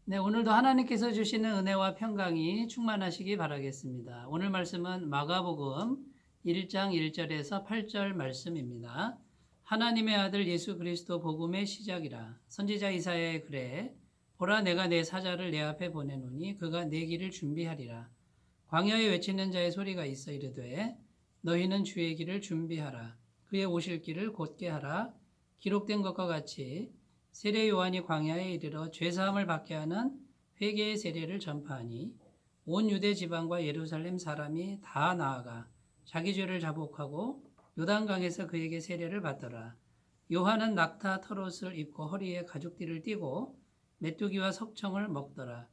네, 오늘도 하나님께서 주시는 은혜와 평강이 충만하시기 바라겠습니다. 오늘 말씀은 마가복음 1장 1절에서 8절 말씀입니다. 하나님의 아들 예수 그리스도 복음의 시작이라. 선지자 이사야의 글에 보라 내가 내 사자를 내 앞에 보내노니 그가 내 길을 준비하리라. 광야에 외치는 자의 소리가 있어 이르되 너희는 주의 길을 준비하라. 그의 오실 길을 곧게 하라. 기록된 것과 같이 세례 요한이 광야에 이르러 죄사함을 받게 하는 회개의 세례를 전파하니 온 유대 지방과 예루살렘 사람이 다 나아가 자기 죄를 자복하고 요단강에서 그에게 세례를 받더라. 요한은 낙타 털옷을 입고 허리에 가죽띠를 띠고 메뚜기와 석청을 먹더라.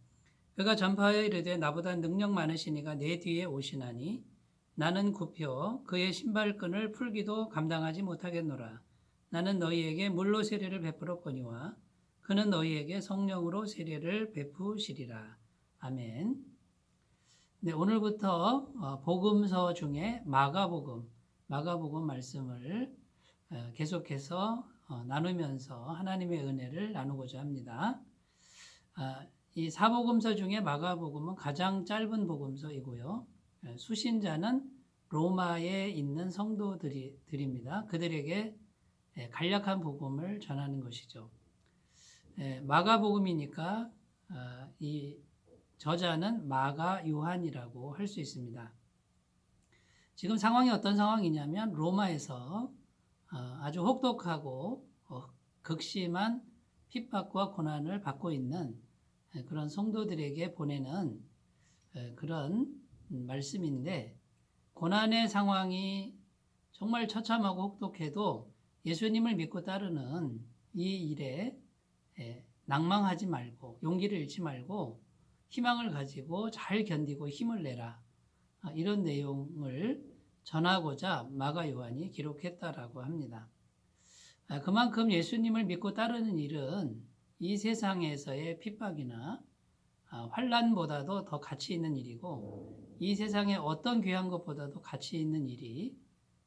그가 전파하여 이르되 나보다 능력 많으시니가 내 뒤에 오시나니 나는 굽혀 그의 신발끈을 풀기도 감당하지 못하겠노라. 나는 너희에게 물로 세례를 베풀었거니와 그는 너희에게 성령으로 세례를 베푸시리라. 아멘. 네, 오늘부터 복음서 중에 마가복음 말씀을 계속해서 나누면서 하나님의 은혜를 나누고자 합니다. 이 사복음서 중에 마가복음은 가장 짧은 복음서이고요. 수신자는 로마에 있는 성도들입니다. 그들에게 간략한 복음을 전하는 것이죠. 마가복음이니까 이 저자는 마가 요한이라고 할 수 있습니다. 지금 상황이 어떤 상황이냐면 로마에서 아주 혹독하고 극심한 핍박과 고난을 받고 있는 그런 성도들에게 보내는 그런 말씀인데, 고난의 상황이 정말 처참하고 혹독해도 예수님을 믿고 따르는 이 일에 낭망하지 말고 용기를 잃지 말고 희망을 가지고 잘 견디고 힘을 내라. 이런 내용을 전하고자 마가 요한이 기록했다라고 합니다. 그만큼 예수님을 믿고 따르는 일은 이 세상에서의 핍박이나 환난보다도 더 가치 있는 일이고, 이 세상의 어떤 귀한 것보다도 가치 있는 일이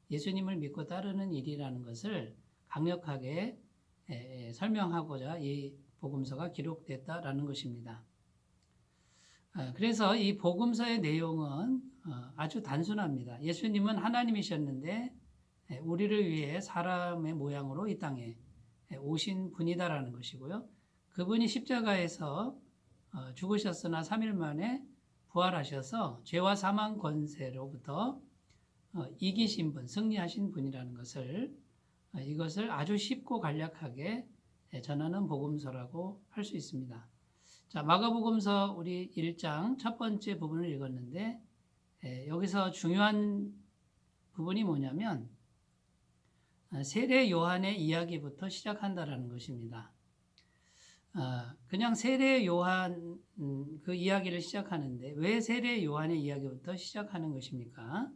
예수님을 믿고 따르는 일이라는 것을 강력하게 설명하고자 이 복음서가 기록됐다라는 것입니다. 그래서 이 복음서의 내용은 아주 단순합니다. 예수님은 하나님이셨는데 우리를 위해 사람의 모양으로 이 땅에 오신 분이다라는 것이고요. 그분이 십자가에서 죽으셨으나 3일 만에 부활하셔서 죄와 사망 권세로부터 이기신 분, 승리하신 분이라는 것을, 이것을 아주 쉽고 간략하게 전하는 복음서라고 할 수 있습니다. 자, 마가복음서 우리 1장 첫 번째 부분을 읽었는데, 여기서 중요한 부분이 뭐냐면 세례 요한의 이야기부터 시작한다라는 것입니다. 그냥 세례 요한 그 이야기를 시작하는데 왜 세례 요한의 이야기부터 시작하는 것입니까?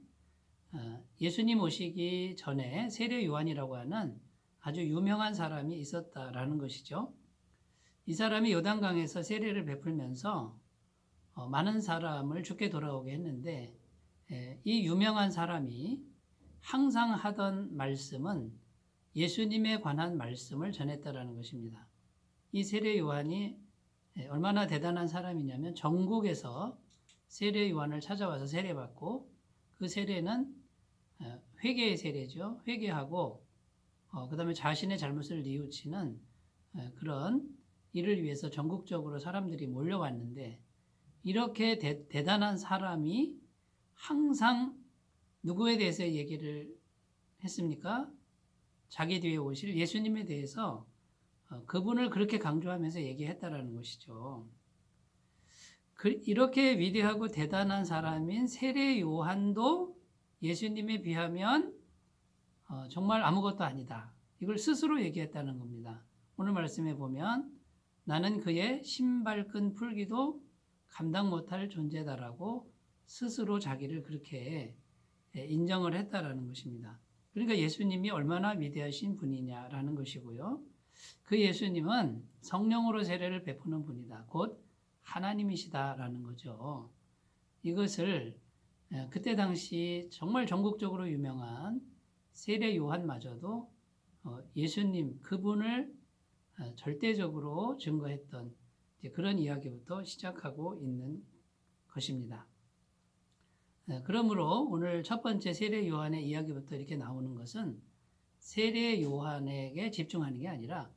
예수님 오시기 전에 세례 요한이라고 하는 아주 유명한 사람이 있었다라는 것이죠. 이 사람이 요단강에서 세례를 베풀면서 많은 사람을 죽게 돌아오게 했는데, 이 유명한 사람이 항상 하던 말씀은 예수님에 관한 말씀을 전했다라는 것입니다. 이 세례 요한이 얼마나 대단한 사람이냐면 전국에서 세례 요한을 찾아와서 세례받고, 그 세례는 회개의 세례죠. 회개하고 그 다음에 자신의 잘못을 뉘우치는 그런 일을 위해서 전국적으로 사람들이 몰려왔는데, 이렇게 대단한 사람이 항상 누구에 대해서 얘기를 했습니까? 자기 뒤에 오실 예수님에 대해서 그분을 그렇게 강조하면서 얘기했다라는 것이죠. 이렇게 위대하고 대단한 사람인 세례 요한도 예수님에 비하면 정말 아무것도 아니다. 이걸 스스로 얘기했다는 겁니다. 오늘 말씀에 보면 나는 그의 신발끈 풀기도 감당 못할 존재다라고 스스로 자기를 그렇게 인정을 했다라는 것입니다. 그러니까 예수님이 얼마나 위대하신 분이냐라는 것이고요. 그 예수님은 성령으로 세례를 베푸는 분이다. 곧 하나님이시다라는 거죠. 이것을 그때 당시 정말 전국적으로 유명한 세례 요한마저도 예수님 그분을 절대적으로 증거했던 이제 그런 이야기부터 시작하고 있는 것입니다. 그러므로 오늘 첫 번째 세례 요한의 이야기부터 이렇게 나오는 것은 세례 요한에게 집중하는 게 아니라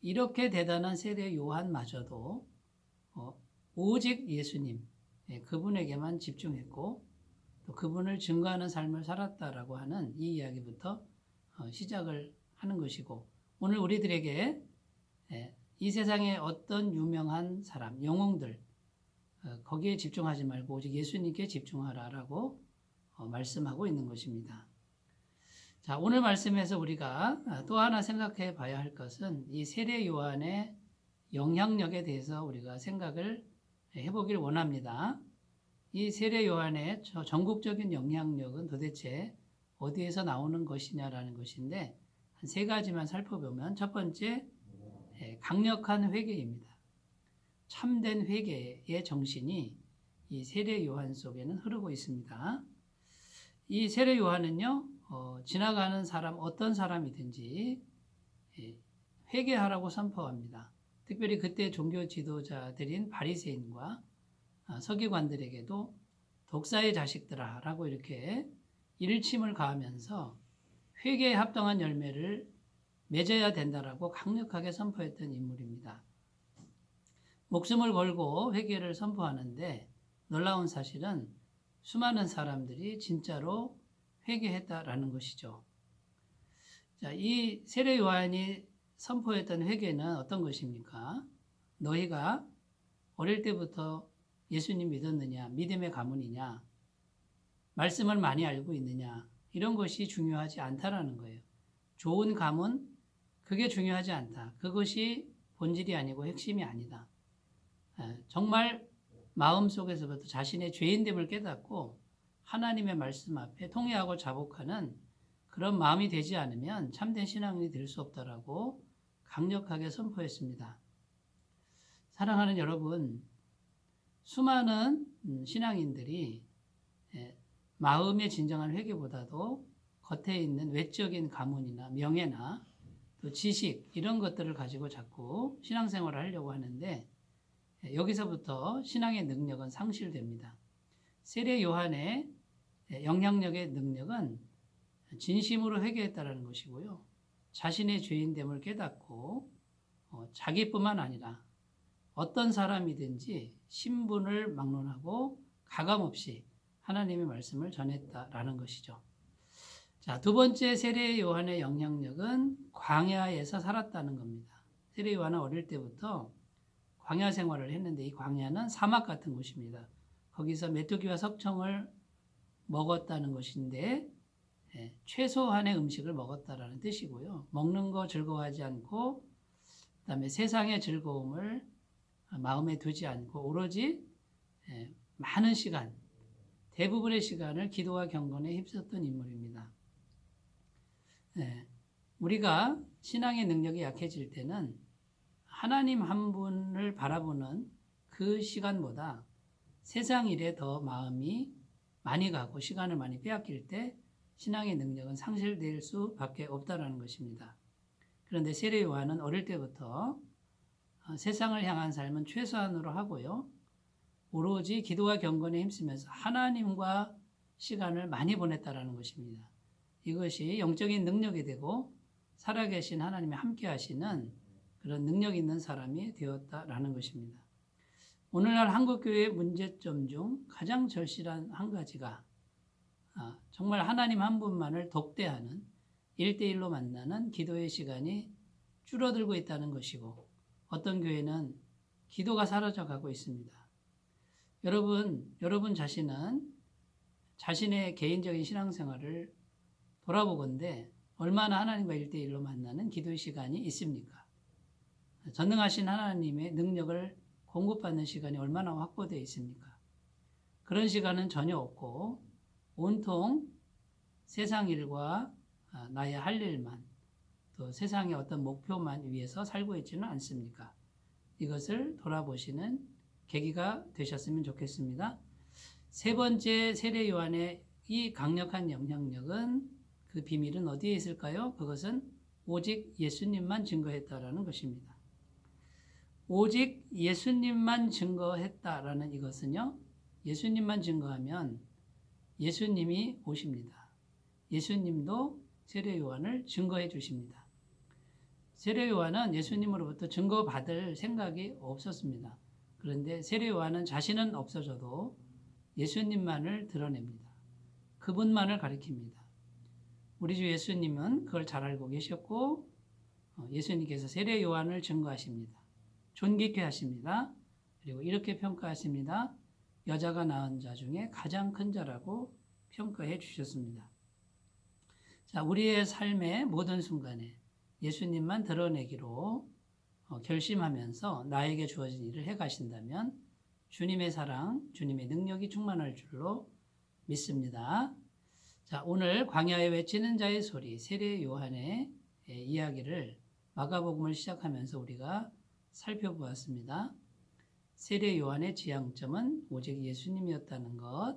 이렇게 대단한 세례 요한마저도 오직 예수님, 그분에게만 집중했고 또 그분을 증거하는 삶을 살았다라고 하는 이 이야기부터 시작을 하는 것이고, 오늘 우리들에게 이 세상에 어떤 유명한 사람, 영웅들 거기에 집중하지 말고 오직 예수님께 집중하라라고 말씀하고 있는 것입니다. 자, 오늘 말씀에서 우리가 또 하나 생각해 봐야 할 것은 이 세례 요한의 영향력에 대해서 우리가 생각을 해보길 원합니다. 이 세례 요한의 전국적인 영향력은 도대체 어디에서 나오는 것이냐라는 것인데, 한 세 가지만 살펴보면, 첫 번째, 강력한 회개입니다. 참된 회개의 정신이 이 세례 요한 속에는 흐르고 있습니다. 이 세례 요한은요, 지나가는 사람, 어떤 사람이든지 회개하라고 선포합니다. 특별히 그때 종교 지도자들인 바리새인과 서기관들에게도 독사의 자식들아 라고 이렇게 일침을 가하면서 회개에 합당한 열매를 맺어야 된다라고 강력하게 선포했던 인물입니다. 목숨을 걸고 회개를 선포하는데 놀라운 사실은 수많은 사람들이 진짜로 회개했다라는 것이죠. 자, 이 세례 요한이 선포했던 회개는 어떤 것입니까? 너희가 어릴 때부터 예수님 믿었느냐, 믿음의 가문이냐, 말씀을 많이 알고 있느냐, 이런 것이 중요하지 않다라는 거예요. 좋은 가문, 그게 중요하지 않다. 그것이 본질이 아니고 핵심이 아니다. 정말 마음속에서부터 자신의 죄인됨을 깨닫고 하나님의 말씀 앞에 통회하고 자복하는 그런 마음이 되지 않으면 참된 신앙인이 될 수 없다라고 강력하게 선포했습니다. 사랑하는 여러분, 수많은 신앙인들이 마음의 진정한 회개보다도 겉에 있는 외적인 가문이나 명예나 또 지식 이런 것들을 가지고 자꾸 신앙생활을 하려고 하는데 여기서부터 신앙의 능력은 상실됩니다. 세례 요한의 영향력의 능력은 진심으로 회개했다라는 것이고요. 자신의 죄인됨을 깨닫고 자기뿐만 아니라 어떤 사람이든지 신분을 막론하고 가감없이 하나님의 말씀을 전했다라는 것이죠. 자, 두 번째 세례 요한의 영향력은 광야에서 살았다는 겁니다. 세례 요한은 어릴 때부터 광야 생활을 했는데 이 광야는 사막 같은 곳입니다. 거기서 메뚜기와 석청을 먹었다는 것인데 최소한의 음식을 먹었다라는 뜻이고요. 먹는 거 즐거워하지 않고 그다음에 세상의 즐거움을 마음에 두지 않고 오로지 많은 시간, 대부분의 시간을 기도와 경건에 힘썼던 인물입니다. 우리가 신앙의 능력이 약해질 때는 하나님 한 분을 바라보는 그 시간보다 세상 일에 더 마음이 많이 가고 시간을 많이 빼앗길 때 신앙의 능력은 상실될 수밖에 없다는 것입니다. 그런데 세례 요한은 어릴 때부터 세상을 향한 삶은 최소한으로 하고요. 오로지 기도와 경건에 힘쓰면서 하나님과 시간을 많이 보냈다는 것입니다. 이것이 영적인 능력이 되고 살아계신 하나님이 함께 하시는 그런 능력 있는 사람이 되었다라는 것입니다. 오늘날 한국교회의 문제점 중 가장 절실한 한 가지가 정말 하나님 한 분만을 독대하는 1대1로 만나는 기도의 시간이 줄어들고 있다는 것이고 어떤 교회는 기도가 사라져가고 있습니다. 여러분 자신은 자신의 개인적인 신앙생활을 돌아보건대 얼마나 하나님과 1대1로 만나는 기도의 시간이 있습니까? 전능하신 하나님의 능력을 공급받는 시간이 얼마나 확보되어 있습니까? 그런 시간은 전혀 없고 온통 세상 일과 나의 할 일만 또 세상의 어떤 목표만 위해서 살고 있지는 않습니까? 이것을 돌아보시는 계기가 되셨으면 좋겠습니다. 세 번째 세례 요한의 이 강력한 영향력은 그 비밀은 어디에 있을까요? 그것은 오직 예수님만 증거했다라는 것입니다. 오직 예수님만 증거했다라는 이것은요. 예수님만 증거하면 예수님이 오십니다. 예수님도 세례 요한을 증거해 주십니다. 세례 요한은 예수님으로부터 증거받을 생각이 없었습니다. 그런데 세례 요한은 자신은 없어져도 예수님만을 드러냅니다. 그분만을 가리킵니다. 우리 주 예수님은 그걸 잘 알고 계셨고 예수님께서 세례 요한을 증거하십니다. 존귀케 하십니다. 그리고 이렇게 평가하십니다. 여자가 낳은 자 중에 가장 큰 자라고 평가해 주셨습니다. 자, 우리의 삶의 모든 순간에 예수님만 드러내기로 결심하면서 나에게 주어진 일을 해 가신다면 주님의 사랑, 주님의 능력이 충만할 줄로 믿습니다. 자, 오늘 광야에 외치는 자의 소리, 세례 요한의 이야기를 마가복음을 시작하면서 우리가 살펴보았습니다. 세례 요한의 지향점은 오직 예수님이었다는 것,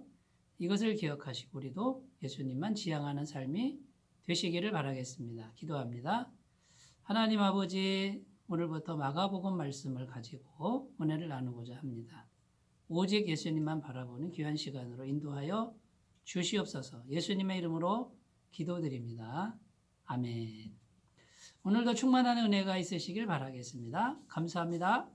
이것을 기억하시고 우리도 예수님만 지향하는 삶이 되시기를 바라겠습니다. 기도합니다. 하나님 아버지, 오늘부터 마가복음 말씀을 가지고 은혜를 나누고자 합니다. 오직 예수님만 바라보는 귀한 시간으로 인도하여 주시옵소서. 예수님의 이름으로 기도드립니다. 아멘. 오늘도 충만한 은혜가 있으시길 바라겠습니다. 감사합니다.